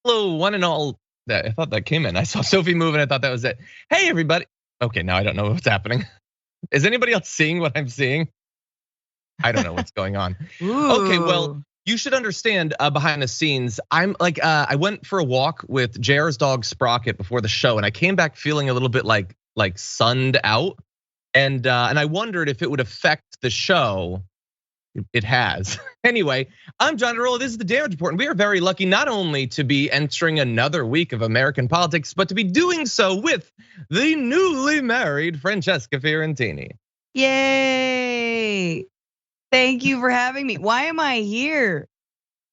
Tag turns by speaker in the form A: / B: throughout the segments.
A: Hello, one and all. I thought that came in. I saw Sophie moving. I thought that was it. Hey, everybody. Okay, now I don't know what's happening. Is anybody else seeing what I'm seeing? I don't know what's going on. Okay, well, you should understand behind the scenes. I'm like, I went for a walk with JR's dog Sprocket before the show, and I came back feeling a little bit like sunned out, and I wondered if it would affect the show. It has. Anyway, I'm John DeRolla. This is the Damage Report, and we are very lucky not only to be entering another week of American politics, but to be doing so with the newly married Francesca Fiorentini.
B: Yay! Thank you for having me. Why am I here?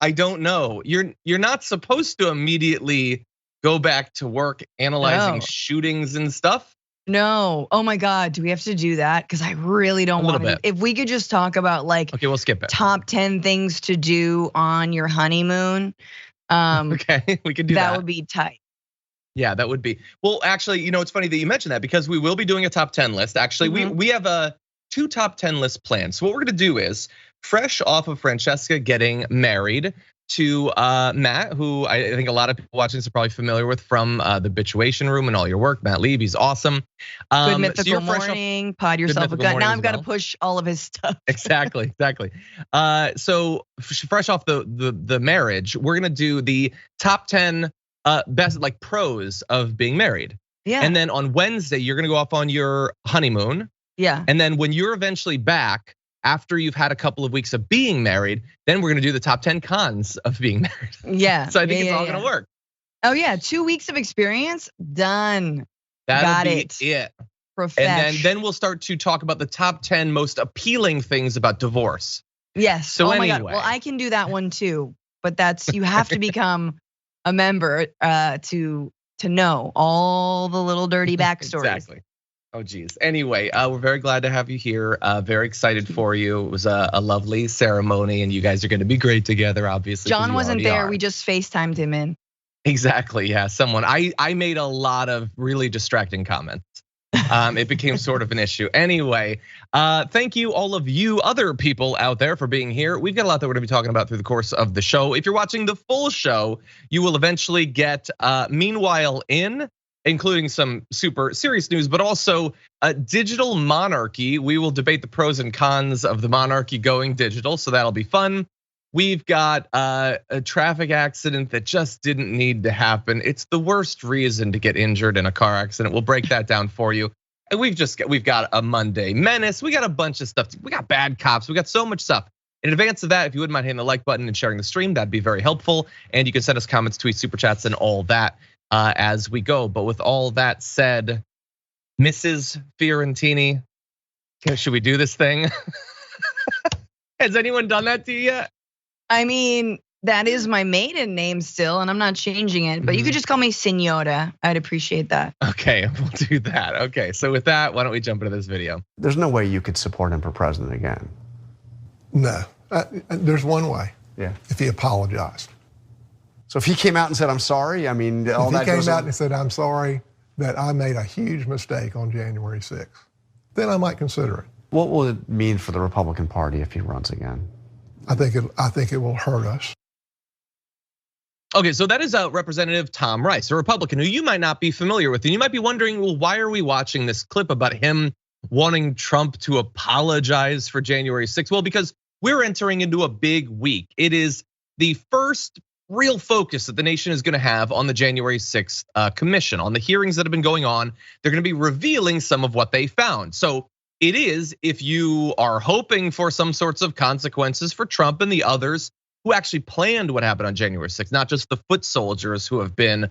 A: I don't know. You're not supposed to immediately go back to work analyzing shootings and stuff.
B: No. Oh my God. Do we have to do that? Because I really don't want to. If we could just talk about
A: okay, we'll skip it.
B: Top 10 things to do on your honeymoon.
A: Okay, we could do that.
B: That would be tight.
A: Yeah, that would be. Well, actually, it's funny that you mentioned that because we will be doing a top 10 list. Actually, we have 2 top 10 lists planned. So what we're gonna do is, fresh off of Francesca getting married to Matt, who I think a lot of people watching this are probably familiar with from the Bitchuation Room and all your work. Matt Lieb, he's awesome.
B: Good Mythical Morning, Pod Yourself a Gun. Now I've got to push all of his stuff.
A: Exactly. So fresh off the marriage, we're gonna do the top 10 best pros of being married.
B: Yeah.
A: And then on Wednesday, you're gonna go off on your honeymoon.
B: Yeah.
A: And then when you're eventually back, after you've had a couple of weeks of being married, then we're gonna do the top 10 cons of being married.
B: Yeah.
A: So I think it's all gonna work.
B: Oh yeah, 2 weeks of experience, done.
A: Got it.
B: Profesh.
A: And then we'll start to talk about the top 10 most appealing things about divorce.
B: Yes.
A: So
B: my God. Well, I can do that one too, but you have to become a member to know all the little dirty backstories.
A: Exactly. Oh geez. Anyway, we're very glad to have you here. Very excited for you. It was a lovely ceremony, and you guys are going to be great together. Obviously,
B: John wasn't there. We just FaceTimed him in.
A: Exactly. Yeah. I made a lot of really distracting comments. It became sort of an issue. Anyway, thank you all of you other people out there for being here. We've got a lot that we're gonna be talking about through the course of the show. If you're watching the full show, you will eventually get Meanwhile including some super serious news, but also a digital monarchy. We will debate the pros and cons of the monarchy going digital, so that'll be fun. We've got a traffic accident that just didn't need to happen. It's the worst reason to get injured in a car accident. We'll break that down for you. And we've got a Monday menace. We got a bunch of stuff. We got bad cops. We got so much stuff. In advance of that, if you wouldn't mind hitting the like button and sharing the stream, that'd be very helpful. And you can send us comments, tweets, super chats, and all that as we go. But with all that said, Mrs. Fiorentini, should we do this thing? Has anyone done that to you yet?
B: I mean, that is my maiden name still, and I'm not changing it. But you could just call me Senora. I'd appreciate that.
A: Okay, we'll do that. Okay, so with that, why don't we jump into this video?
C: There's no way you could support him for president again.
D: No, there's one way.
C: Yeah.
D: If he apologized.
C: So if he came out and said, I'm sorry, I mean, all that
D: goes. If he came out and said, I'm sorry that I made a huge mistake on January 6th, then I might consider it.
C: What will it mean for the Republican Party if he runs again?
D: I think it will hurt us.
A: Okay, so that is Representative Tom Rice, a Republican who you might not be familiar with. And you might be wondering, well, why are we watching this clip about him wanting Trump to apologize for January 6th? Well, because we're entering into a big week. It is the first real focus that the nation is gonna have on the January 6th commission, on the hearings that have been going on. They're gonna be revealing some of what they found. So it is, if you are hoping for some sorts of consequences for Trump and the others who actually planned what happened on January 6th, not just the foot soldiers who have been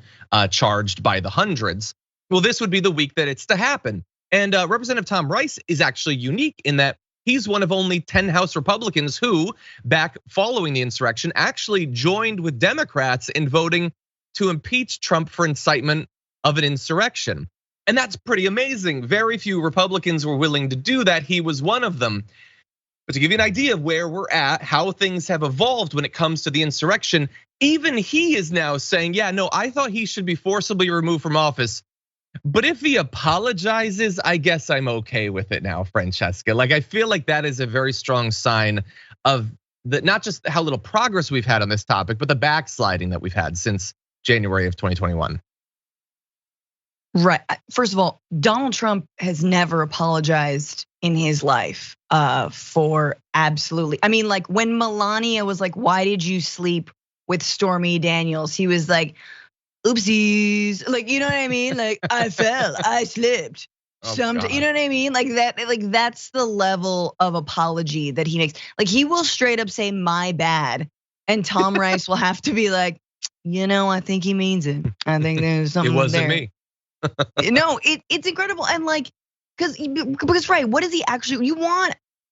A: charged by the hundreds. Well, this would be the week that it's to happen. And Representative Tom Rice is actually unique in that he's one of only 10 House Republicans who, back following the insurrection, actually joined with Democrats in voting to impeach Trump for incitement of an insurrection. And that's pretty amazing. Very few Republicans were willing to do that. He was one of them. But to give you an idea of where we're at, how things have evolved when it comes to the insurrection, even he is now saying, yeah, no, I thought he should be forcibly removed from office. But if he apologizes, I guess I'm okay with it now, Francesca. I feel like that is a very strong sign of not just how little progress we've had on this topic, but the backsliding that we've had since January of 2021.
B: Right. First of all, Donald Trump has never apologized in his life for absolutely. I mean, like when Melania was like, "Why did you sleep with Stormy Daniels?" He was like, "Oopsies." Like, you know what I mean? Like, I fell, I slipped.
A: Oh,
B: You know what I mean? Like that, like that's the level of apology that he makes. Like he will straight up say, "My bad." And Tom Rice will have to be like, I think he means it. I think there's something
A: It wasn't
B: there.
A: me.
B: No, it's incredible. And like, because right, what is he actually,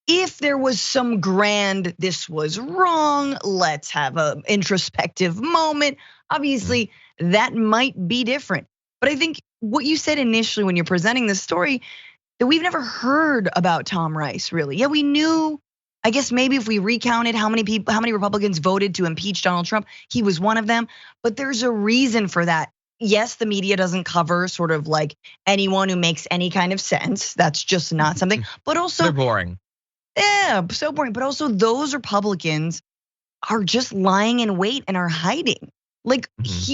B: if there was some grand, this was wrong, let's have an introspective moment. Obviously, that might be different. But I think what you said initially when you're presenting this story, that we've never heard about Tom Rice, really. Yeah, we knew, I guess maybe if we recounted how many Republicans voted to impeach Donald Trump, he was one of them. But there's a reason for that. Yes, the media doesn't cover sort of like anyone who makes any kind of sense. That's just not something. But also,
A: they're boring.
B: Yeah, so boring. But also, those Republicans are just lying in wait and are hiding. Like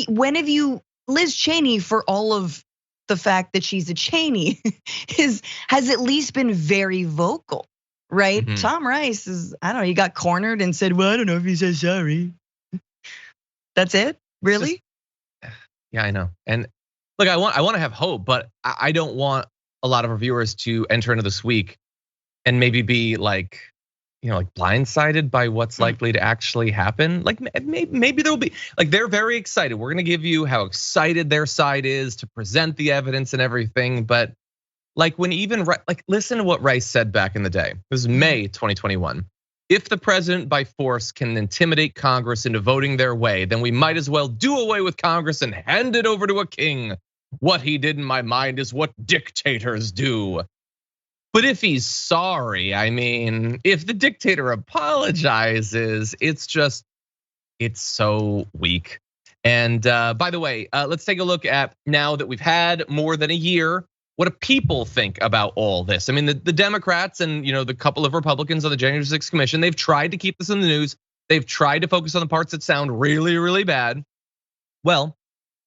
B: when have you, Liz Cheney, for all of the fact that she's a Cheney, has at least been very vocal, right? Tom Rice is, I don't know, he got cornered and said, "Well, I don't know if he says sorry." That's it, really?
A: Yeah, I know. And look, I want to have hope, but I don't want a lot of our viewers to enter into this week and maybe be like, like blindsided by what's likely to actually happen. Like maybe there'll be, like they're very excited. We're gonna give you how excited their side is to present the evidence and everything. But like when even like listen to what Rice said back in the day. This is May 2021. "If the president by force can intimidate Congress into voting their way, then we might as well do away with Congress and hand it over to a king. What he did in my mind is what dictators do." But if he's sorry, I mean, if the dictator apologizes, it's so weak. And by the way, let's take a look at, now that we've had more than a year, what do people think about all this? I mean, the Democrats and the couple of Republicans on the January 6th Commission, they've tried to keep this in the news. They've tried to focus on the parts that sound really, really bad. Well,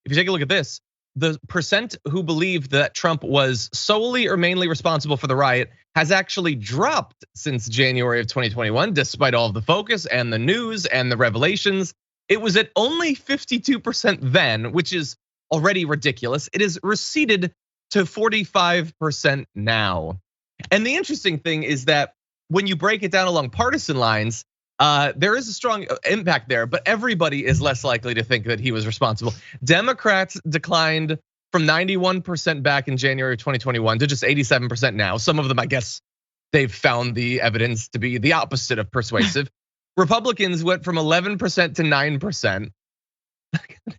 A: if you take a look at this, the percent who believe that Trump was solely or mainly responsible for the riot has actually dropped since January of 2021, despite all of the focus and the news and the revelations. It was at only 52% then, which is already ridiculous. It is receded to 45% now. And the interesting thing is that when you break it down along partisan lines, there is a strong impact there, but everybody is less likely to think that he was responsible. Democrats declined from 91% back in January of 2021 to just 87% now. Some of them, I guess, they've found the evidence to be the opposite of persuasive. Republicans went from 11% to 9%.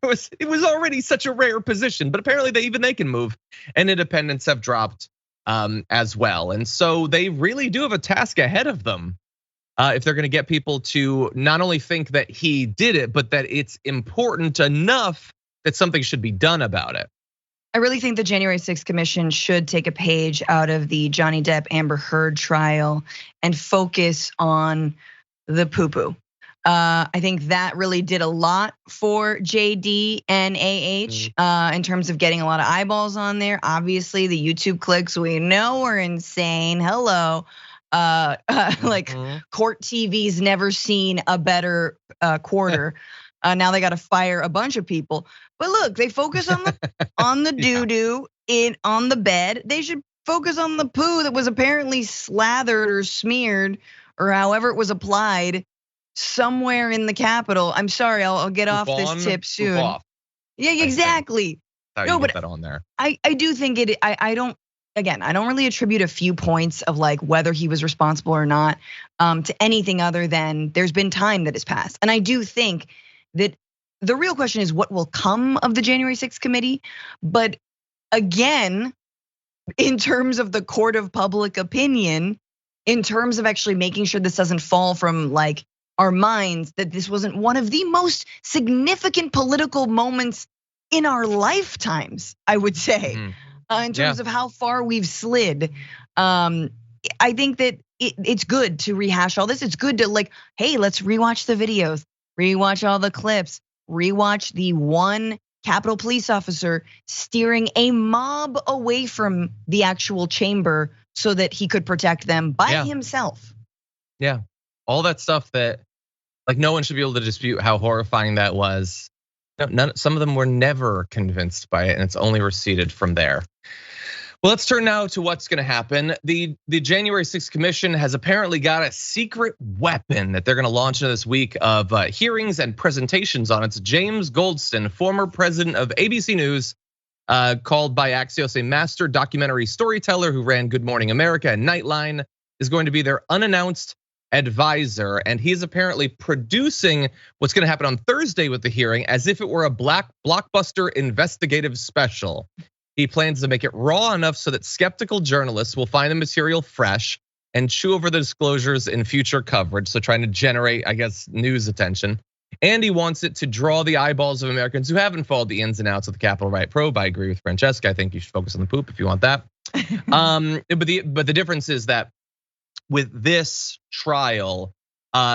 A: It was already such a rare position, but apparently they can move, and independents have dropped as well. And so they really do have a task ahead of them if they're gonna get people to not only think that he did it, but that it's important enough that something should be done about it.
B: I really think the January 6th Commission should take a page out of the Johnny Depp Amber Heard trial and focus on the poo-poo. I think that really did a lot for JD and AH in terms of getting a lot of eyeballs on there. Obviously, the YouTube clicks we know are insane. Hello, like Court TV's never seen a better quarter. Now they got to fire a bunch of people. But look, they focus on the doo-doo on the bed. They should focus on the poo that was apparently slathered or smeared or however it was applied somewhere in the Capitol. I'm sorry, I'll get off this tip soon. Yeah, exactly.
A: No, but that on there.
B: I do think it. I don't really attribute a few points of like whether he was responsible or not to anything other than there's been time that has passed. And I do think that the real question is what will come of the January 6th committee. But again, in terms of the court of public opinion, in terms of actually making sure this doesn't fall from like our minds, that this wasn't one of the most significant political moments in our lifetimes, I would say, in terms of how far we've slid. I think that it's good to rehash all this. It's good to like, hey, let's rewatch the videos, rewatch all the clips. rewatch the one Capitol police officer steering a mob away from the actual chamber so that he could protect them by himself.
A: Yeah, all that stuff that like no one should be able to dispute how horrifying that was. Some of them were never convinced by it, and it's only receded from there. Well, let's turn now to what's going to happen. The January 6th Commission has apparently got a secret weapon that they're going to launch in this week of hearings and presentations on. It's James Goldston, former president of ABC News, called by Axios a master documentary storyteller who ran Good Morning America and Nightline, is going to be their unannounced advisor. And he's apparently producing what's going to happen on Thursday with the hearing as if it were a blockbuster investigative special. He plans to make it raw enough so that skeptical journalists will find the material fresh and chew over the disclosures in future coverage. So trying to generate, I guess, news attention. And he wants it to draw the eyeballs of Americans who haven't followed the ins and outs of the Capitol Riot probe. I agree with Francesca. I think you should focus on the poop if you want that. But the difference is that with this trial,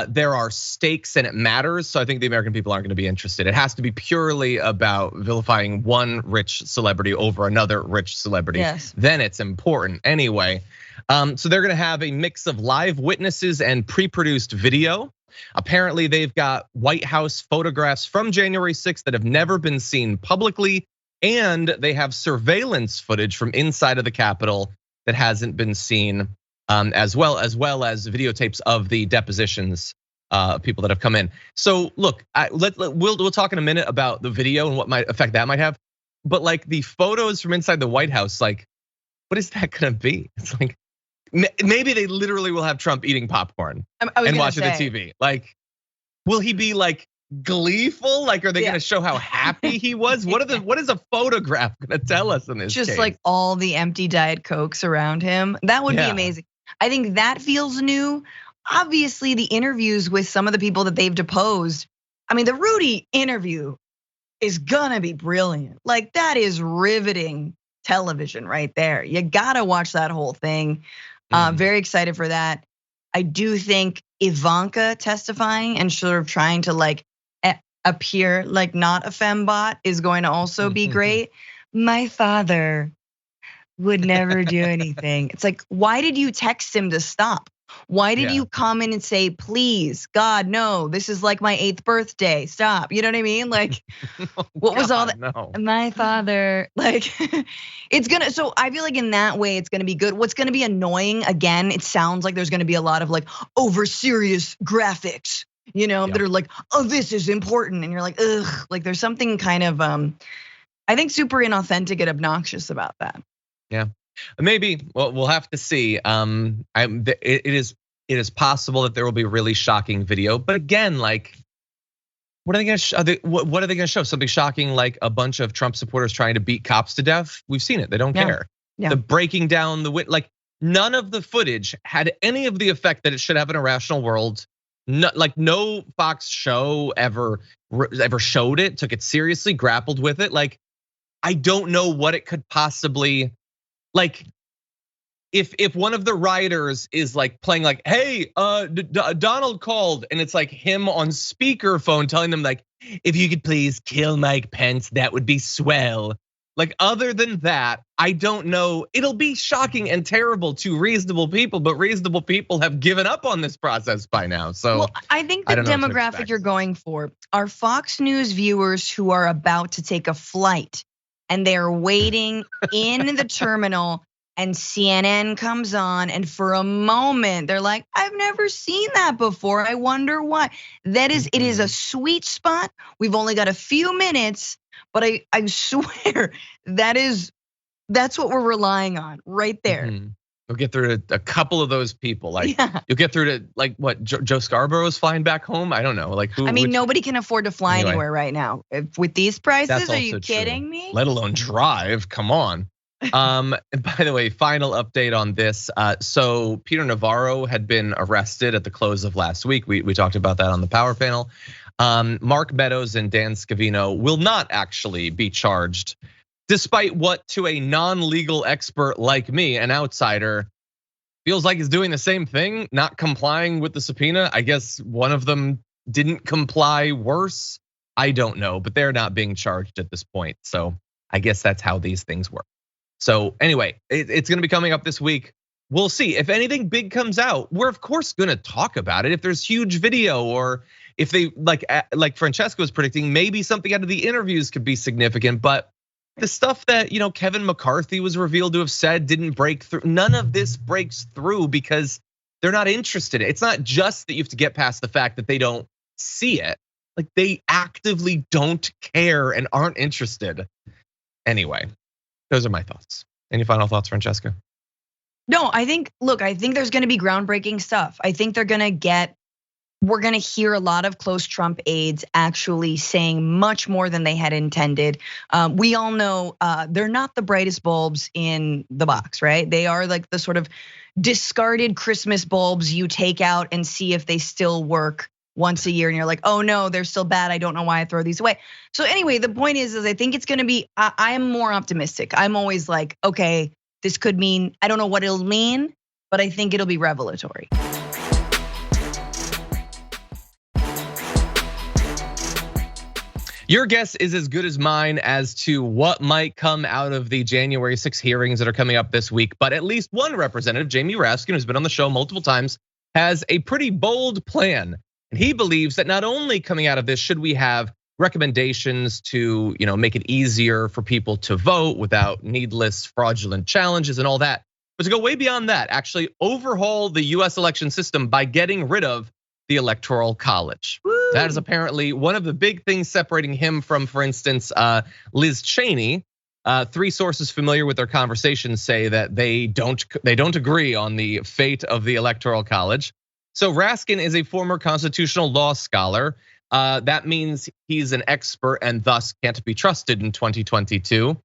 A: there are stakes and it matters. So I think the American people aren't going to be interested. It has to be purely about vilifying one rich celebrity over another rich celebrity.
B: Yes.
A: Then it's important anyway. So they're going to have a mix of live witnesses and pre-produced video. Apparently they've got White House photographs from January 6th that have never been seen publicly. And they have surveillance footage from inside of the Capitol that hasn't been seen, as well as videotapes of the depositions of people that have come in. So look, we'll talk in a minute about the video and what effect that might have. But like the photos from inside the White House, like what is that gonna be? It's like maybe they literally will have Trump eating popcorn and watching the TV. Like, will he be like gleeful? Like, are they gonna show how happy he was? What is a photograph gonna tell us in this case?
B: Just like all the empty Diet Cokes around him. That would be amazing. I think that feels new. Obviously, the interviews with some of the people that they've deposed. I mean, the Rudy interview is gonna be brilliant. Like that is riveting television right there. You gotta watch that whole thing. Very excited for that. I do think Ivanka testifying and sort of trying to like appear like not a fembot is going to also be great. My father would never do anything. It's like, why did you text him to stop? Why did you come in and say, please, God, no, this is like my 8th birthday, stop. You know what I mean? Like, what was all that? No. My father, like, it's gonna, so I feel like in that way, it's gonna be good. What's gonna be annoying, again, it sounds like there's gonna be a lot of like over serious graphics, that are like, oh, this is important. And you're like, ugh, like there's something kind of, I think super inauthentic and obnoxious about that.
A: Yeah. Maybe, well, we'll have to see. It is possible that there will be really shocking video, but again, like, what are they going to show? What are they going to show? Something shocking, like a bunch of Trump supporters trying to beat cops to death. We've seen it; they don't care.
B: Yeah.
A: The breaking down like none of the footage had any of the effect that it should have in a rational world. No Fox show ever showed it, took it seriously, grappled with it. Like, I don't know what it could possibly. Like, if one of the writers is like playing like, hey, Donald called, and it's like him on speakerphone telling them like, if you could please kill Mike Pence, that would be swell. Like, other than that, I don't know. It'll be shocking and terrible to reasonable people, but reasonable people have given up on this process by now. So
B: well, I think the demographic you're going for are Fox News viewers who are about to take a flight. And they're waiting in the terminal and CNN comes on. And for a moment, they're like, I've never seen that before. I wonder why. It is a sweet spot. We've only got a few minutes, but I swear that's what we're relying on right there.
A: You'll get through to a couple of those people. Like, you'll get through to like what Joe Scarborough is flying back home. I don't know. Like who?
B: I mean, nobody can afford to fly anywhere right now. With these prices, are you kidding me?
A: Let alone drive. Come on. And by the way, final update on this. So Peter Navarro had been arrested at the close of last week. We talked about that on the Power Panel. Mark Meadows and Dan Scavino will not actually be charged. Despite what to a non-legal expert like me, an outsider, feels like is doing the same thing, not complying with the subpoena. I guess one of them didn't comply worse. I don't know, but they're not being charged at this point. So I guess that's how these things work. So anyway, it's gonna be coming up this week. We'll see if anything big comes out. We're of course gonna talk about it. If there's huge video, or if they like Francesca was predicting, maybe something out of the interviews could be significant. But the stuff that Kevin McCarthy was revealed to have said didn't break through. None of this breaks through because they're not interested. It's not just that you have to get past the fact that they don't see it. Like, they actively don't care and aren't interested. Anyway, those are my thoughts. Any final thoughts, Francesca?
B: No, I think there's gonna be groundbreaking stuff. I think we're gonna hear a lot of close Trump aides actually saying much more than they had intended. We all know they're not the brightest bulbs in the box, right? They are like the sort of discarded Christmas bulbs you take out and see if they still work once a year, and you're like, oh no, they're still bad. I don't know why I throw these away. So anyway, the point is I think it's gonna be, I'm more optimistic. I'm always like, okay, this could mean, I don't know what it'll mean, but I think it'll be revelatory.
A: Your guess is as good as mine as to what might come out of the January 6 hearings that are coming up this week. But at least one representative, Jamie Raskin, who's been on the show multiple times, has a pretty bold plan. And he believes that not only coming out of this should we have recommendations to make it easier for people to vote without needless fraudulent challenges and all that, but to go way beyond that, actually overhaul the US election system by getting rid of the Electoral College. Woo. That is apparently one of the big things separating him from, for instance, Liz Cheney. 3 sources familiar with their conversations say that they don't agree on the fate of the Electoral College. So Raskin is a former constitutional law scholar. That means he's an expert and thus can't be trusted in 2022.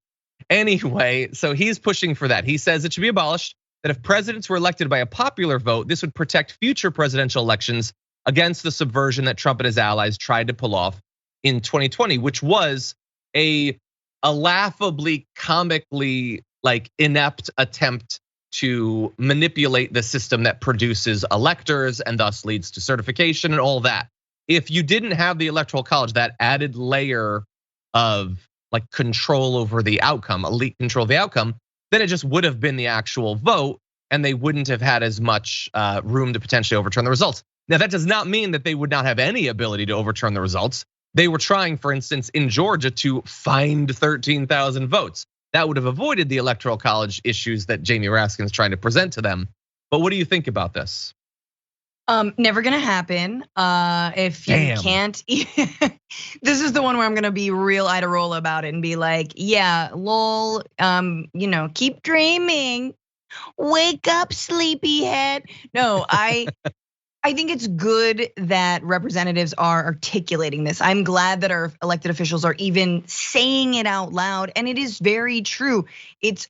A: Anyway, so he's pushing for that. He says it should be abolished, that if presidents were elected by a popular vote, this would protect future presidential elections against the subversion that Trump and his allies tried to pull off in 2020, which was a laughably, comically inept attempt to manipulate the system that produces electors and thus leads to certification and all that. If you didn't have the Electoral College, that added layer of control over the outcome, elite control of the outcome, then it just would have been the actual vote and they wouldn't have had as much room to potentially overturn the results. Now, that does not mean that they would not have any ability to overturn the results. They were trying, for instance, in Georgia to find 13,000 votes. That would have avoided the Electoral College issues that Jamie Raskin is trying to present to them. But what do you think about this?
B: Never gonna happen. If you can't, this is the one where I'm gonna be real Ida roll about it and be like, yeah, lol, keep dreaming. Wake up, sleepyhead. No, I think it's good that representatives are articulating this. I'm glad that our elected officials are even saying it out loud, and it is very true. It's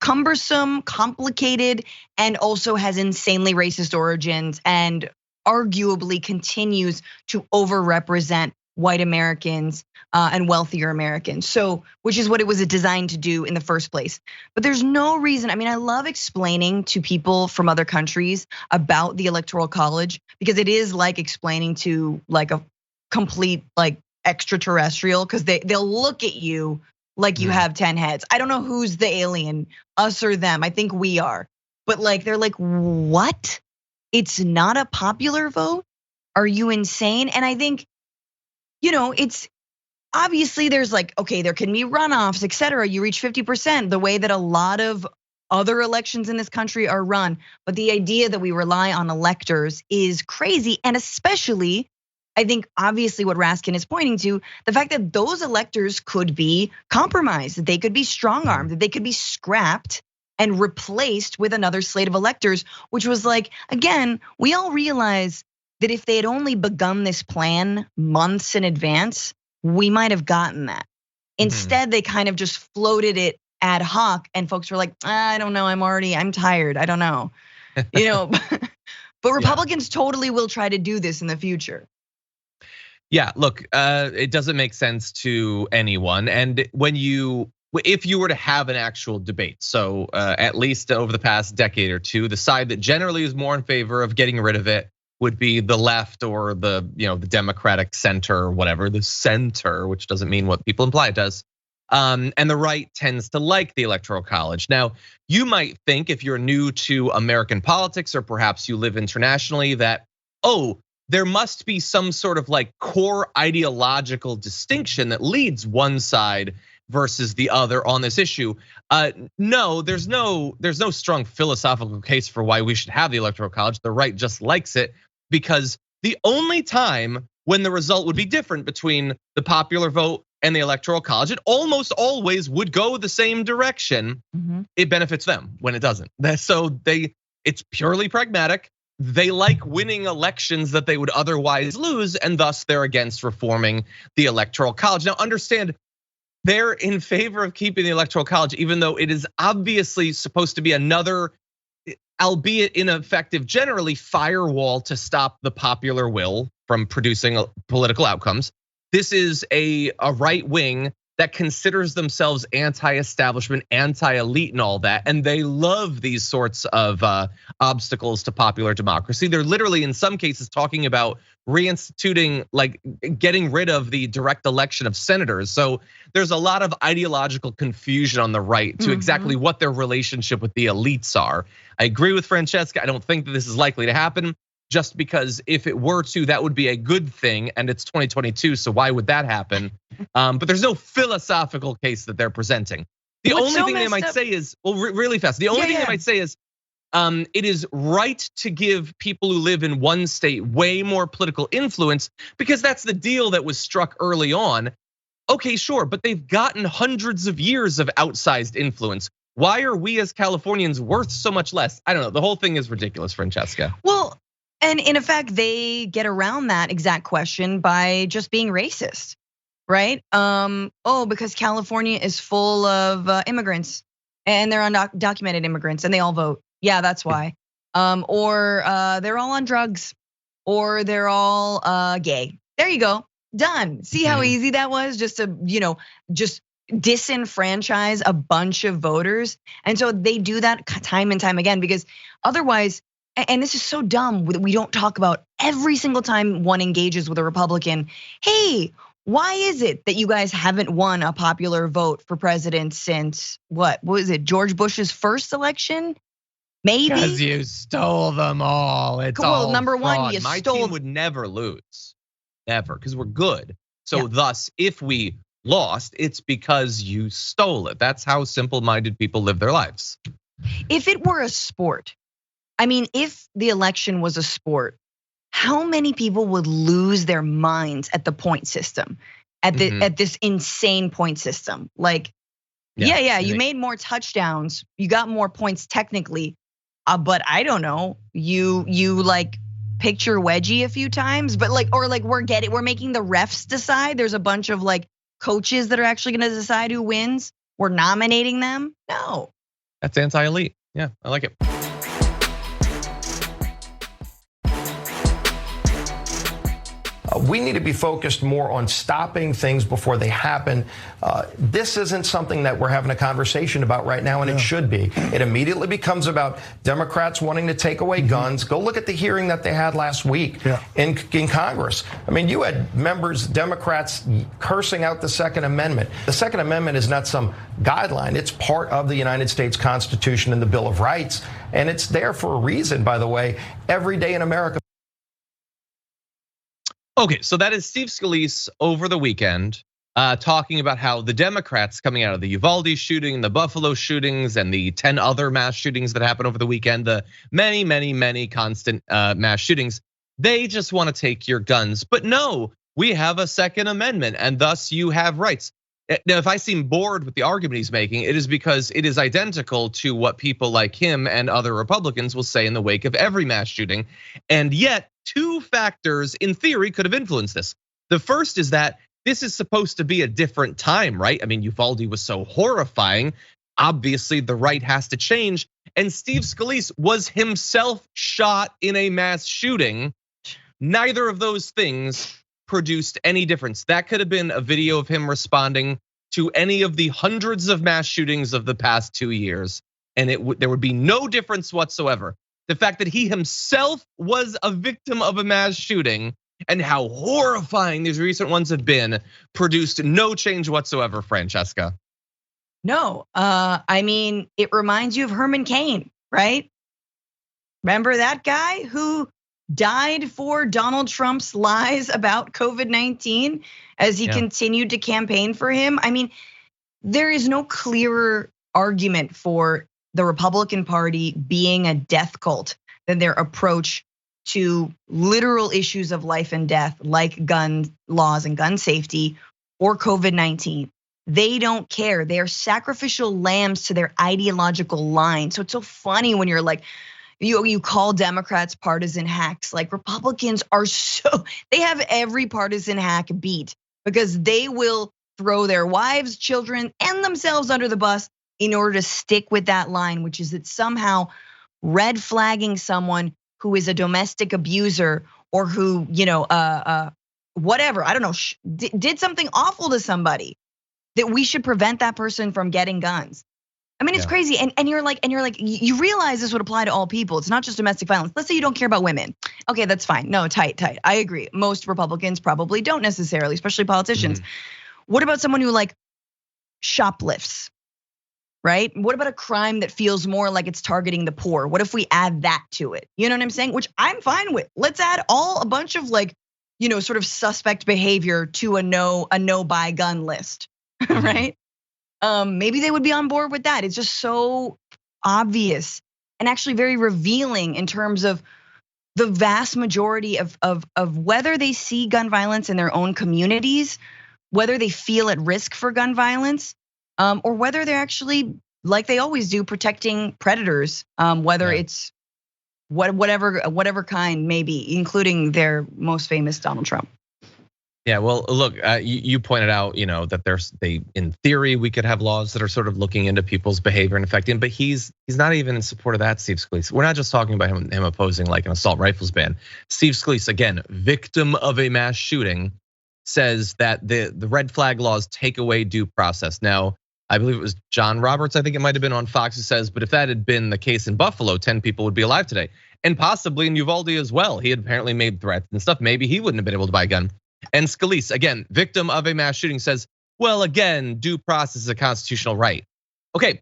B: cumbersome, complicated, and also has insanely racist origins and arguably continues to overrepresent white Americans and wealthier Americans. So, which is what it was designed to do in the first place. But there's no reason, I love explaining to people from other countries about the Electoral College because it is like explaining to a complete extraterrestrial, because they'll look at you like you have 10 heads. I don't know who's the alien, us or them. I think we are. But they're like, what? It's not a popular vote? Are you insane? And I think, it's obviously there's okay, there can be runoffs, et cetera. You reach 50%, the way that a lot of other elections in this country are run. But the idea that we rely on electors is crazy. And especially, I think obviously what Raskin is pointing to, the fact that those electors could be compromised, that they could be strong-armed, that they could be scrapped and replaced with another slate of electors, which was again, we all realize that if they had only begun this plan months in advance, we might have gotten that. Instead, they kind of just floated it ad hoc, and folks were like, I don't know, I'm tired, I don't know. But Republicans totally will try to do this in the future.
A: Yeah, look, it doesn't make sense to anyone. And if you were to have an actual debate, so at least over the past decade or two, the side that generally is more in favor of getting rid of it would be the left or the Democratic center or whatever, the center, which doesn't mean what people imply it does. And the right tends to like the Electoral College. Now, you might think if you're new to American politics or perhaps you live internationally that, there must be some sort of like core ideological distinction that leads one side versus the other on this issue. No, there's no strong philosophical case for why we should have the Electoral College. The right just likes it because the only time when the result would be different between the popular vote and the Electoral College, it almost always would go the same direction. It benefits them when it doesn't. So it's purely pragmatic. They like winning elections that they would otherwise lose, and thus they're against reforming the Electoral College. Now, understand, they're in favor of keeping the Electoral College, even though it is obviously supposed to be another, albeit ineffective, generally firewall to stop the popular will from producing political outcomes. This is a right wing that considers themselves anti-establishment, anti-elite and all that. And they love these sorts of obstacles to popular democracy. They're literally in some cases talking about reinstituting, like getting rid of the direct election of senators. So there's a lot of ideological confusion on the right to exactly what their relationship with the elites are. I agree with Francesca. I don't think that this is likely to happen, just because if it were to, that would be a good thing, and it's 2022, so why would that happen? But there's no philosophical case that they're presenting. The only thing they might say is, really fast. The only thing they might say is, it is right to give people who live in one state way more political influence because that's the deal that was struck early on. Okay, sure, but they've gotten hundreds of years of outsized influence. Why are we as Californians worth so much less? I don't know. The whole thing is ridiculous, Francesca.
B: Well, and in effect, they get around that exact question by just being racist, right? Because California is full of immigrants and they're undocumented immigrants and they all vote. Yeah, that's why. Or they're all on drugs, or they're all gay. There you go, done. See how easy that was? Just to just disenfranchise a bunch of voters. And so they do that time and time again because otherwise. And this is so dumb that we don't talk about every single time one engages with a Republican. Hey, why is it that you guys haven't won a popular vote for president since what was it, George Bush's first election? Maybe
A: because you stole them all. It's all
B: number
A: fraud.
B: One, you
A: My
B: stole.
A: team would never lose, never, because we're good. So thus, if we lost, it's because you stole it. That's how simple-minded people live their lives.
B: If it were a sport. I mean, if the election was a sport, how many people would lose their minds at the point system, at this insane point system? Like, you made more touchdowns, you got more points technically, but I don't know, you like picked your wedgie a few times, but we're making the refs decide. There's a bunch of like coaches that are actually going to decide who wins. We're nominating them. No,
A: that's anti-elite. Yeah, I like it.
E: We need to be focused more on stopping things before they happen. This isn't something that we're having a conversation about right now, and it should be. It immediately becomes about Democrats wanting to take away guns. Go look at the hearing that they had last week in Congress. I mean, you had members, Democrats, cursing out the Second Amendment. The Second Amendment is not some guideline. It's part of the United States Constitution and the Bill of Rights, and it's there for a reason, by the way. Every day in America.
A: Okay, so that is Steve Scalise over the weekend talking about how the Democrats coming out of the Uvalde shooting, the Buffalo shootings, and the 10 other mass shootings that happened over the weekend, the many, many, many constant mass shootings, they just want to take your guns. But no, we have a Second Amendment, and thus you have rights. Now, if I seem bored with the argument he's making, it is because it is identical to what people like him and other Republicans will say in the wake of every mass shooting. And yet, two factors in theory could have influenced this. The first is that this is supposed to be a different time, right? I mean, Uvalde was so horrifying. Obviously, the right has to change. And Steve Scalise was himself shot in a mass shooting. Neither of those things produced any difference. That could have been a video of him responding to any of the hundreds of mass shootings of the past 2 years, and there would be no difference whatsoever. the fact that he himself was a victim of a mass shooting and how horrifying these recent ones have been, produced no change whatsoever, Francesca.
B: No, I mean, it reminds you of Herman Cain, right? Remember that guy who died for Donald Trump's lies about COVID-19 as he continued to campaign for him? I mean, there is no clearer argument for the Republican Party being a death cult than their approach to literal issues of life and death, like gun laws and gun safety or COVID-19. They don't care. They are sacrificial lambs to their ideological line. So it's so funny when you're like, you call Democrats partisan hacks. Like Republicans are they have every partisan hack beat because they will throw their wives, children, and themselves under the bus in order to stick with that line, which is that somehow red flagging someone who is a domestic abuser or who, whatever, I don't know, did something awful to somebody, that we should prevent that person from getting guns. I mean, it's crazy. And you're like, you realize this would apply to all people. It's not just domestic violence. Let's say you don't care about women. Okay, that's fine. No, tight. I agree. Most Republicans probably don't necessarily, especially politicians. What about someone who like shoplifts, right? What about a crime that feels more like it's targeting the poor? What if we add that to it? You know what I'm saying? Which I'm fine with. Let's add a bunch of like, sort of suspect behavior to a no buy gun list, right? Maybe they would be on board with that. It's just so obvious and actually very revealing in terms of the vast majority of whether they see gun violence in their own communities, whether they feel at risk for gun violence, or whether they're actually, like they always do, protecting predators, whether it's whatever kind, maybe, including their most famous Donald Trump.
A: Yeah, well, look, you pointed out, that in theory, we could have laws that are sort of looking into people's behavior and affecting, but he's not even in support of that, Steve Scalise. We're not just talking about him opposing like an assault rifles ban. Steve Scalise, again, victim of a mass shooting, says that the red flag laws take away due process. Now, I believe it was John Roberts, I think it might have been on Fox, who says, but if that had been the case in Buffalo, 10 people would be alive today. And possibly in Uvalde as well. He had apparently made threats and stuff. Maybe he wouldn't have been able to buy a gun. And Scalise, again, victim of a mass shooting, says, well, again, due process is a constitutional right. Okay,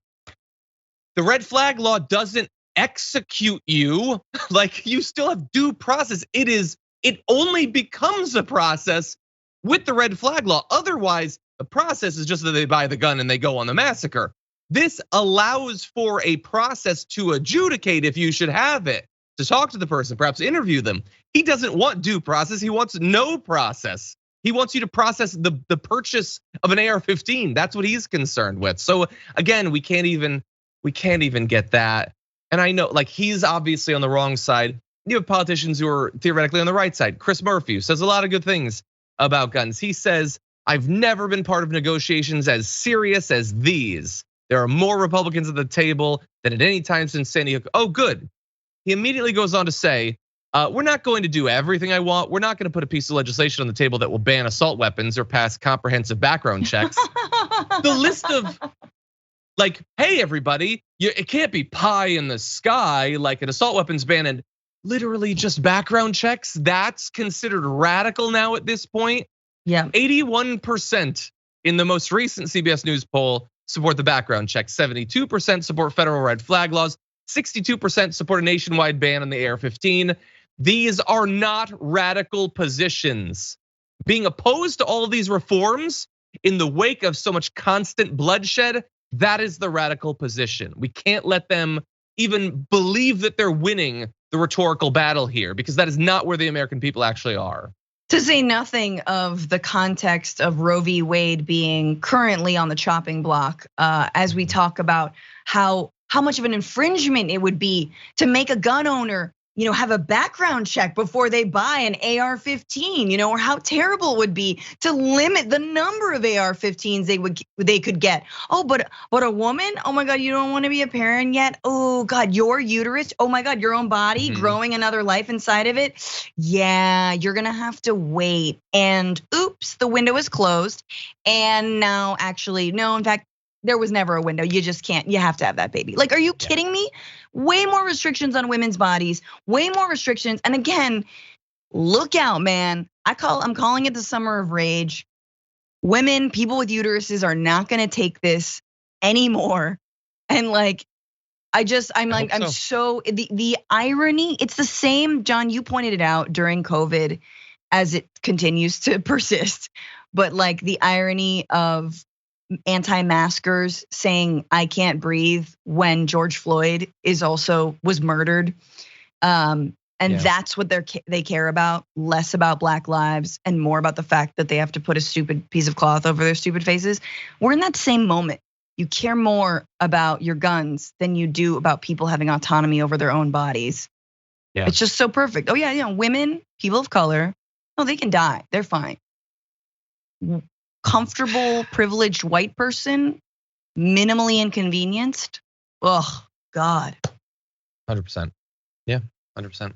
A: the red flag law doesn't execute you, like you still have due process. It only becomes a process with the red flag law. Otherwise, the process is just that they buy the gun and they go on the massacre. This allows for a process to adjudicate if you should have it, to talk to the person, perhaps interview them. He doesn't want due process, he wants no process. He wants you to process the purchase of an AR-15. That's what he's concerned with. So again, we can't even get that. And I know, like, he's obviously on the wrong side. You have politicians who are theoretically on the right side. Chris Murphy, who says a lot of good things about guns. He says, I've never been part of negotiations as serious as these. There are more Republicans at the table than at any time since Sandy Hook. Oh, good. He immediately goes on to say, we're not going to do everything I want. We're not going to put a piece of legislation on the table that will ban assault weapons or pass comprehensive background checks. The list of like, hey, everybody, it can't be pie in the sky like an assault weapons ban and literally just background checks. That's considered radical now at this point.
B: Yeah.
A: 81% in the most recent CBS News poll support the background check. 72% support federal red flag laws. 62% support a nationwide ban on the AR-15. These are not radical positions. Being opposed to all of these reforms in the wake of so much constant bloodshed, that is the radical position. We can't let them even believe that they're winning the rhetorical battle here, because that is not where the American people actually are.
B: To say nothing of the context of Roe v. Wade being currently on the chopping block, as we talk about how much of an infringement it would be to make a gun owner, have a background check before they buy an AR-15, or how terrible it would be to limit the number of AR-15s they could get. Oh, but a woman, oh my God, you don't want to be a parent yet? Oh God, your uterus, oh my God, your own body growing another life inside of it. Yeah, you're gonna have to wait. And oops, the window is closed. And now actually, no, in fact, there was never a window. You just can't. You have to have that baby. Like, are you kidding me? Way more restrictions on women's bodies. Way more restrictions. And again, look out, man. I'm calling it the summer of rage. Women, people with uteruses are not going to take this anymore. And like, I'm so the irony. It's the same, John. You pointed it out during COVID, as it continues to persist. But like the irony of anti-maskers saying I can't breathe when George Floyd was murdered. That's what they care about, less about Black lives and more about the fact that they have to put a stupid piece of cloth over their stupid faces. We're in that same moment. You care more about your guns than you do about people having autonomy over their own bodies. Yeah. It's just so perfect. Oh yeah, women, people of color, they can die. They're fine. Comfortable, privileged white person, minimally inconvenienced. Oh, God.
A: 100%. Yeah, 100%.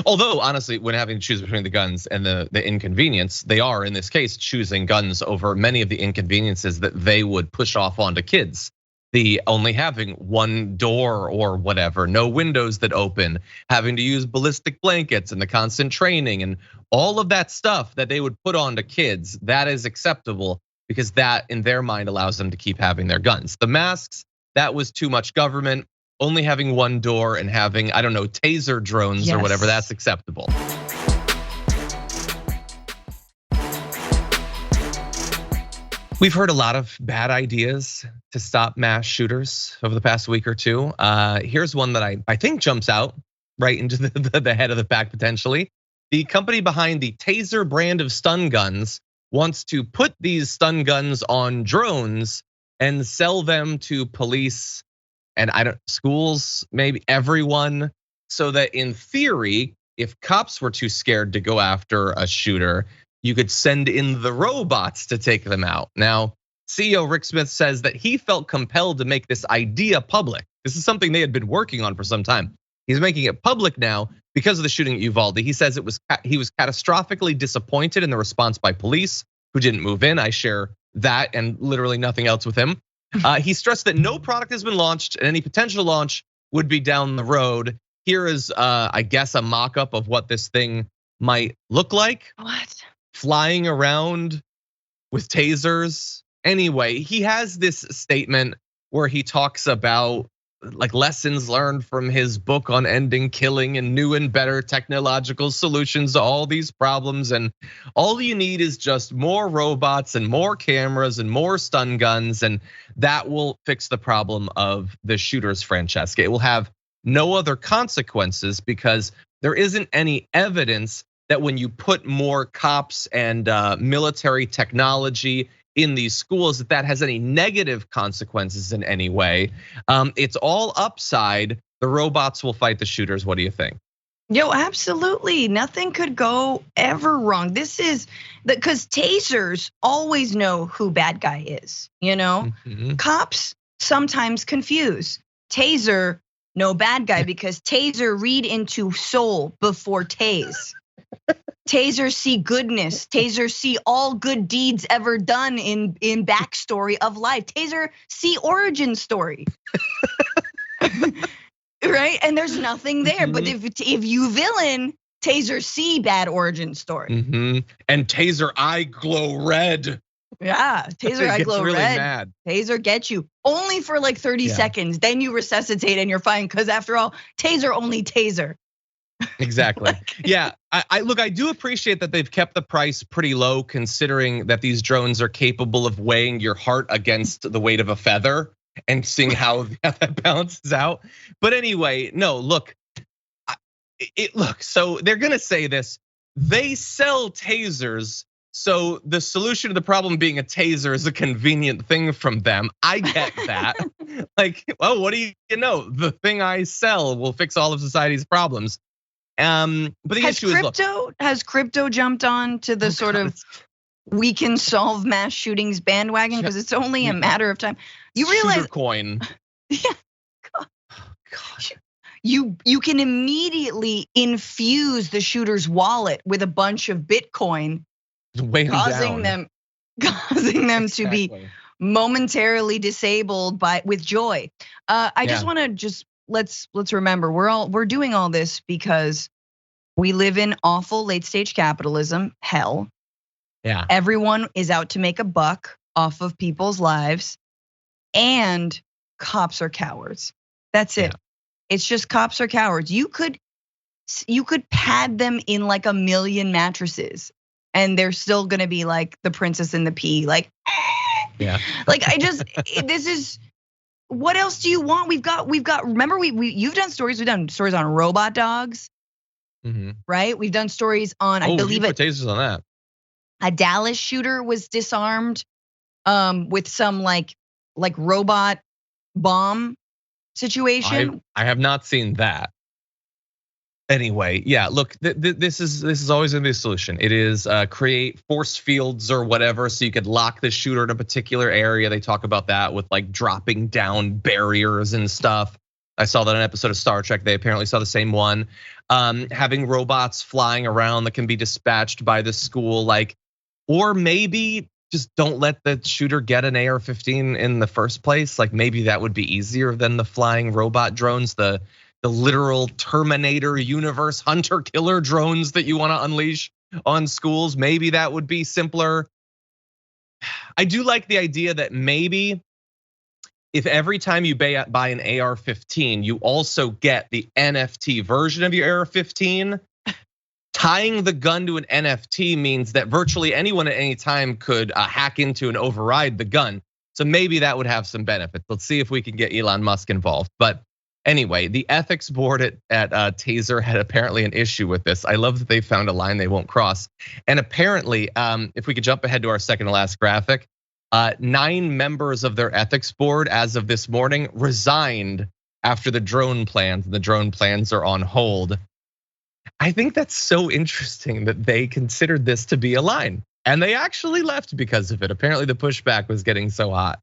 A: Although, honestly, when having to choose between the guns and the inconvenience, they are, in this case, choosing guns over many of the inconveniences that they would push off onto kids. The only having one door or whatever, no windows that open, having to use ballistic blankets and the constant training and all of that stuff that they would put onto kids, that is acceptable because that in their mind allows them to keep having their guns. The masks, that was too much government. Only having one door and having, I don't know, taser drones or whatever, that's acceptable. We've heard a lot of bad ideas to stop mass shooters over the past week or two. Here's one that I think jumps out right into the head of the pack potentially. The company behind the Taser brand of stun guns wants to put these stun guns on drones and sell them to police and schools, maybe everyone, so that in theory, if cops were too scared to go after a shooter, you could send in the robots to take them out. Now, CEO Rick Smith says that he felt compelled to make this idea public. This is something they had been working on for some time. He's making it public now because of the shooting at Uvalde. He says he was catastrophically disappointed in the response by police who didn't move in. I share that and literally nothing else with him. He stressed that no product has been launched and any potential launch would be down the road. Here is, I guess, a mock-up of what this thing might look like.
B: What?
A: Flying around with tasers. Anyway, he has this statement where he talks about like lessons learned from his book on ending killing and new and better technological solutions to all these problems. And all you need is just more robots and more cameras and more stun guns. And that will fix the problem of the shooters, Francesca. It will have no other consequences because there isn't any evidence that when you put more cops and military technology in these schools, that has any negative consequences in any way. It's all upside. The robots will fight the shooters. What do you think?
B: Yo, absolutely. Nothing could go ever wrong. This is because tasers always know who bad guy is. Cops sometimes confuse. Taser, no bad guy, because taser read into soul before tase. Taser see goodness. Taser see all good deeds ever done in backstory of life. Taser see origin story. Right? And there's nothing there. But if you villain, Taser see bad origin story.
A: And Taser eye glow red.
B: Yeah, Taser eye glow
A: really
B: red.
A: Mad.
B: Taser gets you only for like 30 seconds. Then you resuscitate and you're fine. Because after all, Taser only taser.
A: Exactly. Yeah, I do appreciate that they've kept the price pretty low considering that these drones are capable of weighing your heart against the weight of a feather and seeing how that balances out. But anyway, no, look, so they're gonna say this, they sell tasers, so the solution to the problem being a taser is a convenient thing from them. I get that. Like, well, what do you know? The thing I sell will fix all of society's problems. But the issue is,
B: has crypto jumped on to the sort of we can solve mass shootings bandwagon because it's only a matter of time. You realize
A: coin.
B: Yeah. God. You can immediately infuse the shooter's wallet with a bunch of Bitcoin, causing them to be momentarily disabled with joy. I just want to let's remember we're doing all this because we live in awful late stage capitalism hell.
A: Yeah.
B: Everyone is out to make a buck off of people's lives, and cops are cowards. That's it. It's just cops are cowards. You could pad them in like 1 million mattresses, and they're still gonna be like the Princess and the Pea, like,
A: yeah.
B: Like this is. What else do you want? We've got. Remember, you've done stories. We've done stories on robot dogs, right? We've done stories on. I believe
A: it. Tasers on that.
B: A Dallas shooter was disarmed with some like robot bomb situation.
A: I have not seen that. Anyway, yeah, look, this is always gonna be a solution. It is create force fields or whatever so you could lock the shooter in a particular area. They talk about that with like dropping down barriers and stuff. I saw that in an episode of Star Trek. They apparently saw the same one. Having robots flying around that can be dispatched by the school, like, or maybe just don't let the shooter get an AR-15 in the first place. Like maybe that would be easier than the flying robot drones, the literal Terminator universe hunter killer drones that you want to unleash on schools. Maybe that would be simpler. I do like the idea that maybe if every time you buy an AR-15, you also get the NFT version of your AR-15, tying the gun to an NFT means that virtually anyone at any time could hack into and override the gun. So maybe that would have some benefits. Let's see if we can get Elon Musk involved. But anyway, the ethics board at Taser had apparently an issue with this. I love that they found a line they won't cross. And apparently, if we could jump ahead to our second to last graphic, 9 members of their ethics board as of this morning resigned after the drone plans. The drone plans are on hold. I think that's so interesting that they considered this to be a line, and they actually left because of it. Apparently the pushback was getting so hot.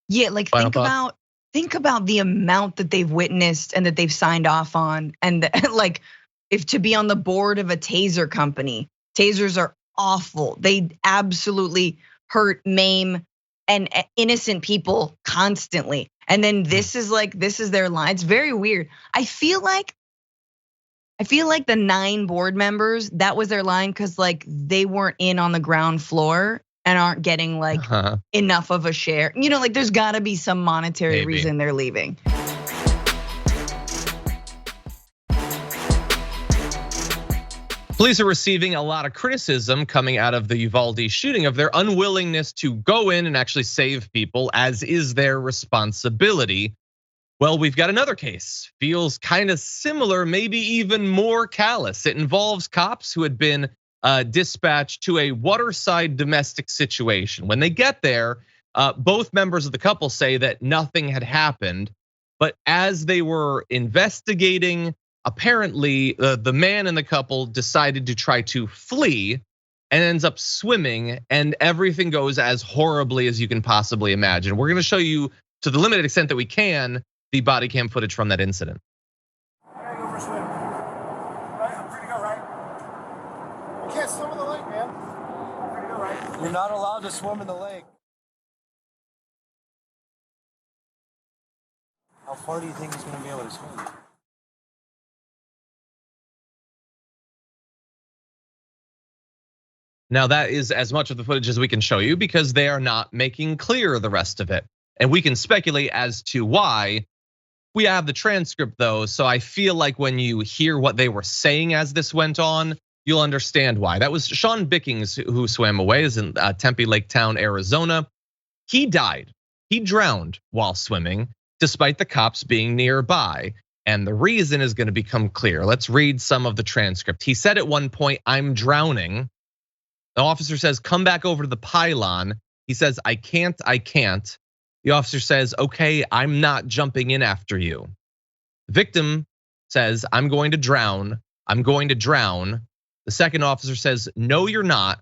B: Yeah, like think about the amount that they've witnessed and that they've signed off on, and like if to be on the board of a taser company. Tasers are awful. They absolutely hurt, maim, and innocent people constantly. And then this is their line. It's very weird. I feel like the 9 board members, that was their line because like they weren't in on the ground floor and aren't getting like enough of a share. You know, like there's gotta be some monetary reason they're leaving.
A: Police are receiving a lot of criticism coming out of the Uvalde shooting of their unwillingness to go in and actually save people, as is their responsibility. Well, we've got another case, feels kind of similar, maybe even more callous. It involves cops who had been dispatched to a waterside domestic situation. When they get there, both members of the couple say that nothing had happened, but as they were investigating, apparently the man and the couple decided to try to flee and ends up swimming, and everything goes as horribly as you can possibly imagine. We're gonna show you, to the limited extent that we can, the body cam footage from that incident.
F: I gotta go for a swim. Right? I'm free to go, right? You can't swim in the lake, man. I'm free to go, right? You're not allowed to swim in the lake. How far do you think he's gonna be able to swim?
A: Now that is as much of the footage as we can show you because they are not making clear the rest of it. And we can speculate as to why. We have the transcript though, so I feel like when you hear what they were saying as this went on, you'll understand why. That was Sean Bickings who swam away, is in Tempe Lake Town, Arizona. He died, he drowned while swimming, despite the cops being nearby. And the reason is gonna become clear. Let's read some of the transcript. He said at one point, "I'm drowning." The officer says, "Come back over to the pylon." He says, I can't. The officer says, "Okay, I'm not jumping in after you." The victim says, I'm going to drown. The second officer says, "No, you're not."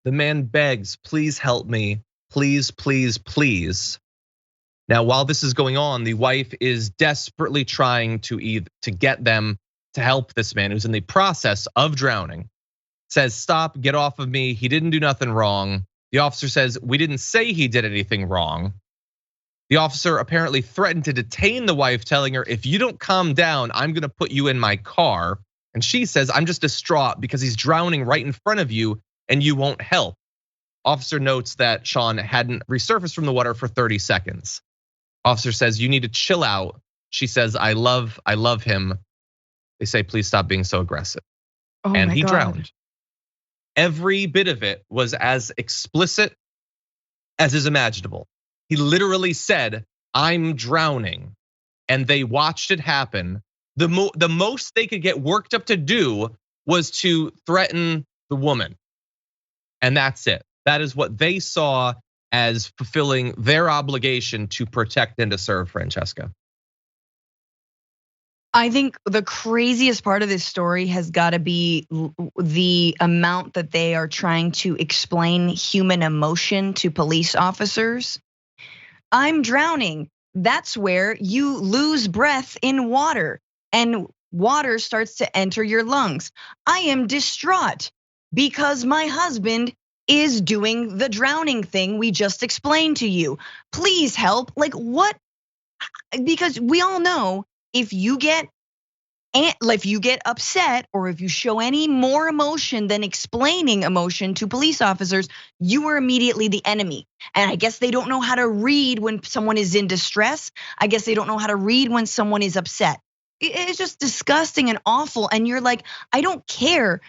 A: The man begs, "Please help me, please, please, please." Now, while this is going on, the wife is desperately trying to get them to help this man who's in the process of drowning. Says, "Stop, get off of me. He didn't do nothing wrong." The officer says, we didn't say he did anything wrong. The officer apparently threatened to detain the wife, telling her, if you don't calm down, I'm gonna put you in my car. And she says, I'm just distraught because he's drowning right in front of you and you won't help. Officer notes that Sean hadn't resurfaced from the water for 30 seconds. Officer says, you need to chill out. She says, I love him. They say, please stop being so aggressive.
B: Oh
A: and he
B: God.
A: drowned. Every bit of it was as explicit as is imaginable. He literally said, I'm drowning. And they watched it happen. The most they could get worked up to do was to threaten the woman. And that's it. That is what they saw as fulfilling their obligation to protect and to serve Francesca.
B: I think the craziest part of this story has got to be the amount that they are trying to explain human emotion to police officers. I'm drowning. That's where you lose breath in water and water starts to enter your lungs. I am distraught because my husband is doing the drowning thing we just explained to you. Please help. Like what? Because we all know if you get upset or if you show any more emotion than explaining emotion to police officers, you are immediately the enemy. And I guess they don't know how to read when someone is in distress. I guess they don't know how to read when someone is upset. It's just disgusting and awful. And you're like, I don't care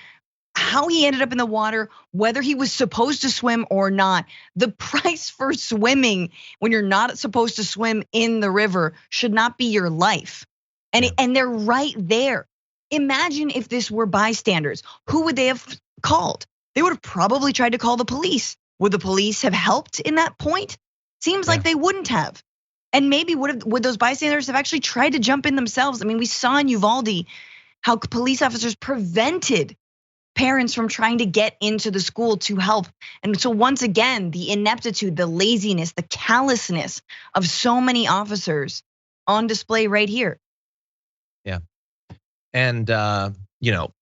B: how he ended up in the water, whether he was supposed to swim or not. The price for swimming when you're not supposed to swim in the river should not be your life. And they're right there. Imagine if this were bystanders. Who would they have called? They would have probably tried to call the police. Would the police have helped in that point? Seems like they wouldn't have. And maybe would those bystanders have actually tried to jump in themselves? I mean, we saw in Uvalde how police officers prevented parents from trying to get into the school to help. And so once again, the ineptitude, the laziness, the callousness of so many officers on display right here.
A: Yeah. And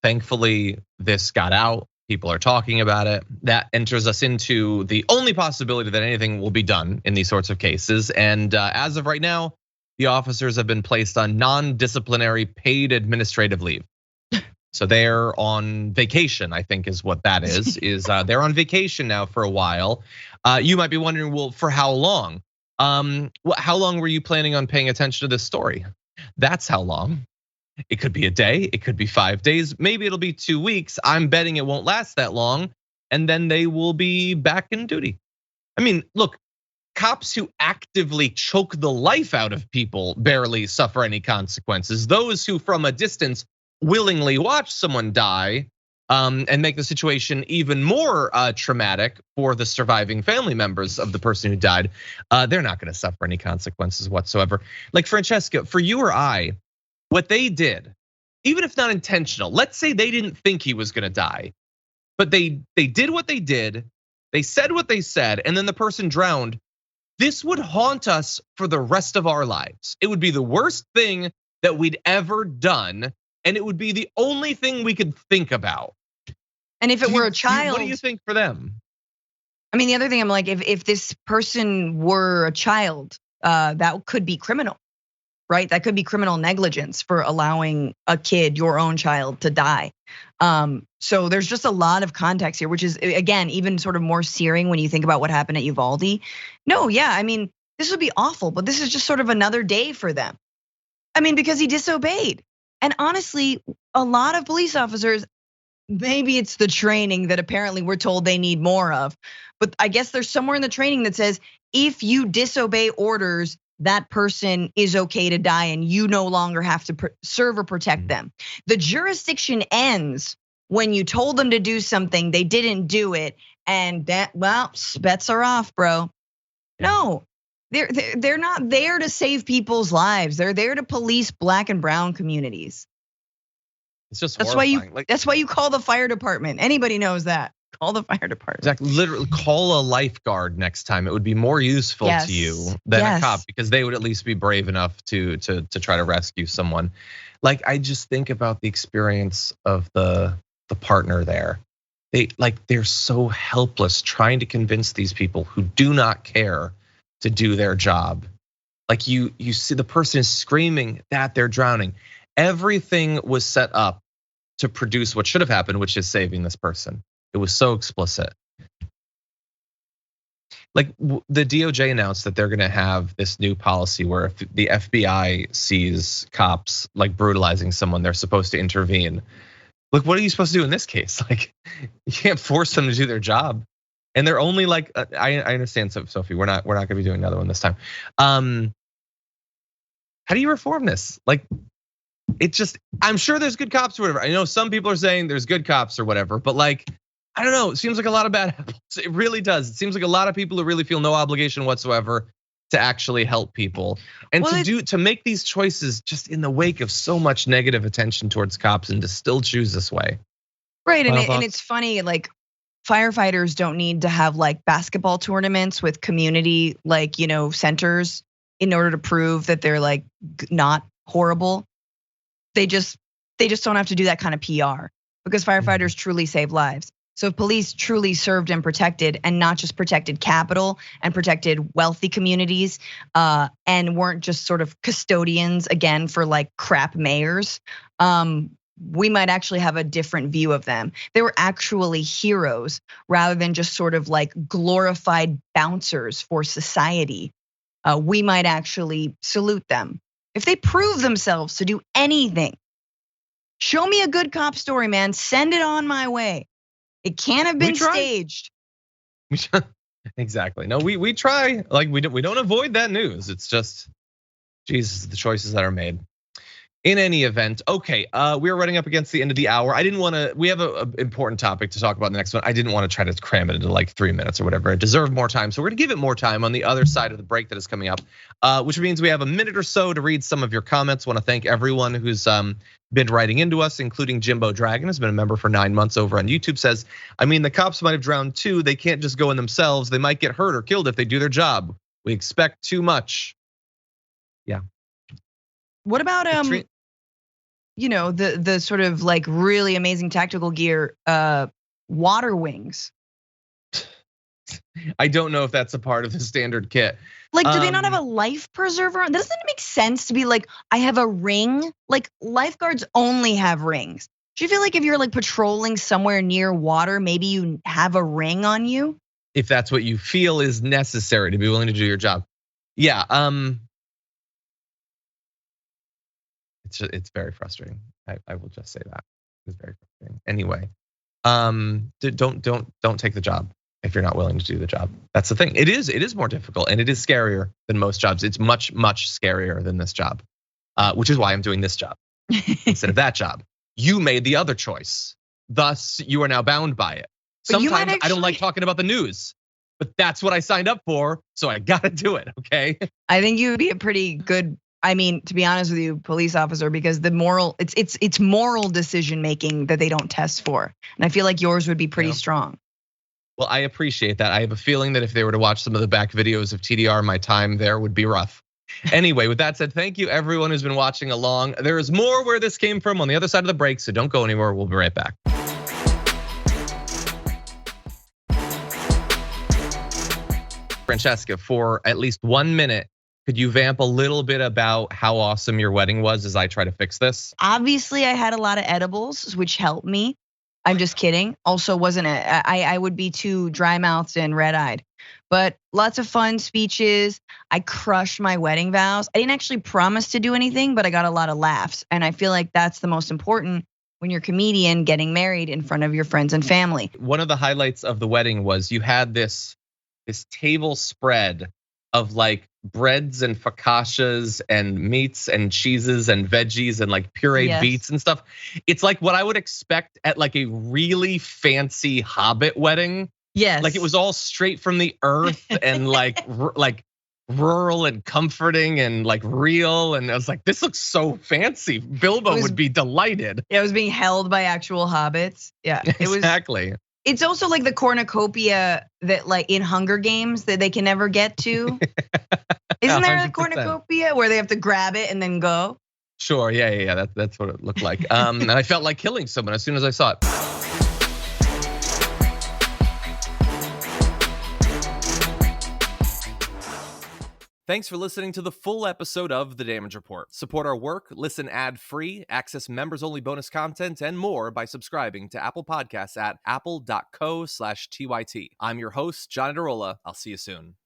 A: thankfully this got out. People are talking about it. That enters us into the only possibility that anything will be done in these sorts of cases. And as of right now, the officers have been placed on non-disciplinary paid administrative leave. So they're on vacation, I think is what that is. They're on vacation now for a while. You might be wondering, well, for how long? How long were you planning on paying attention to this story? That's how long. It could be a day, it could be 5 days, maybe it'll be 2 weeks. I'm betting it won't last that long, and then they will be back in duty. I mean, look, cops who actively choke the life out of people barely suffer any consequences. Those who from a distance willingly watch someone die and make the situation even more traumatic for the surviving family members of the person who died, they're not gonna suffer any consequences whatsoever. Like Francesca, for you or I, what they did, even if not intentional, let's say they didn't think he was gonna die, but they did what they did, they said what they said, and then the person drowned. This would haunt us for the rest of our lives. It would be the worst thing that we'd ever done, and it would be the only thing we could think about.
B: And if it were a child,
A: what do you think for them?
B: I mean, the other thing I'm like, if this person were a child, that could be criminal, right? That could be criminal negligence for allowing a kid, your own child, to die. So there's just a lot of context here, which is again, even sort of more searing when you think about what happened at Uvalde. No, yeah, I mean, this would be awful, but this is just sort of another day for them. I mean, because he disobeyed. And honestly, a lot of police officers, maybe it's the training that apparently we're told they need more of, but I guess there's somewhere in the training that says, if you disobey orders, that person is okay to die and you no longer have to serve or protect them. The jurisdiction ends when you told them to do something, they didn't do it, and that, well, bets are off, bro. No, they're not there to save people's lives. They're there to police Black and brown communities.
A: It's just
B: that's
A: horrifying.
B: That's why you call the fire department. Anybody knows that. Call the fire department.
A: Exactly. Literally call a lifeguard next time. It would be more useful to you than a cop, because they would at least be brave enough to try to rescue someone. Like, I just think about the experience of the partner there. they're so helpless trying to convince these people who do not care to do their job. Like you see the person is screaming that they're drowning. Everything was set up to produce what should have happened, which is saving this person. It was so explicit. Like the DOJ announced that they're gonna have this new policy where if the FBI sees cops like brutalizing someone, they're supposed to intervene. Like, what are you supposed to do in this case? Like, you can't force them to do their job. And they're only like, I understand, Sophie, we're not gonna be doing another one this time. How do you reform this? Like, I'm sure there's good cops or whatever. I know some people are saying there's good cops or whatever, but like, I don't know, it seems like a lot of bad apples. It really does. It seems like a lot of people who really feel no obligation whatsoever to actually help people. And to make these choices just in the wake of so much negative attention towards cops and to still choose this way.
B: Right, and it's funny, like firefighters don't need to have like basketball tournaments with community like, centers in order to prove that they're like not horrible. They just don't have to do that kind of PR because firefighters truly save lives. So if police truly served and protected and not just protected capital and protected wealthy communities and weren't just sort of custodians again for like crap mayors, we might actually have a different view of them. They were actually heroes rather than just sort of like glorified bouncers for society. We might actually salute them. If they prove themselves to do anything, show me a good cop story, man. Send it on my way. It can't have been staged.
A: Exactly. No, we try. Like we don't avoid that news. It's just, Jesus, the choices that are made. In any event, okay, we are running up against the end of the hour. I didn't want to. We have an important topic to talk about in the next one. I didn't want to try to cram it into like 3 minutes or whatever. It deserved more time, so we're gonna give it more time on the other side of the break that is coming up, which means we have a minute or so to read some of your comments. Want to thank everyone who's been writing into us, including Jimbo Dragon, has been a member for 9 months over on YouTube. Says, I mean, the cops might have drowned too. They can't just go in themselves. They might get hurt or killed if they do their job. We expect too much. Yeah.
B: What about the sort of like really amazing tactical gear, water wings?
A: I don't know if that's a part of the standard kit.
B: Like, do they not have a life preserver? Doesn't it make sense to be like, I have a ring? Like lifeguards only have rings. Do you feel like if you're like patrolling somewhere near water, maybe you have a ring on you?
A: If that's what you feel is necessary to be willing to do your job. Yeah, it's very frustrating. I will just say that. It's very frustrating. Anyway, don't take the job if you're not willing to do the job. That's the thing. It is more difficult and it is scarier than most jobs. It's much scarier than this job, which is why I'm doing this job instead of that job. You made the other choice, thus you are now bound by it. Sometimes I don't like talking about the news, but that's what I signed up for, so I gotta do it. Okay.
B: I think you would be a pretty good, I mean, to be honest with you, police officer, because the it's moral decision making that they don't test for, and I feel like yours would be pretty strong.
A: Well, I appreciate that. I have a feeling that if they were to watch some of the back videos of TDR, my time there would be rough. Anyway, with that said, thank you everyone who's been watching along. There is more where this came from on the other side of the break, so don't go anywhere. We'll be right back. Francesca, for at least 1 minute, could you vamp a little bit about how awesome your wedding was as I try to fix this?
B: Obviously, I had a lot of edibles, which helped me. I'm just kidding. Also, wasn't it? I would be too dry-mouthed and red-eyed. But lots of fun speeches. I crushed my wedding vows. I didn't actually promise to do anything, but I got a lot of laughs. And I feel like that's the most important when you're a comedian getting married in front of your friends and family.
A: One of the highlights of the wedding was you had this table spread of like breads and focaccias and meats and cheeses and veggies and like pureed beets and stuff. It's like what I would expect at like a really fancy Hobbit wedding.
B: Yes.
A: Like it was all straight from the earth and like rural and comforting and like real. And I was like, this looks so fancy. Bilbo would be delighted.
B: Yeah, it was being held by actual hobbits. Yeah, it was
A: exactly.
B: It's also like the cornucopia that like in Hunger Games that they can never get to. Isn't there a cornucopia where they have to grab it and then go?
A: Sure, yeah. That's what it looked like. And I felt like killing someone as soon as I saw it. Thanks for listening to the full episode of The Damage Report. Support our work, listen ad-free, access members-only bonus content, and more by subscribing to Apple Podcasts at apple.co/TYT. I'm your host, John Adarola. I'll see you soon.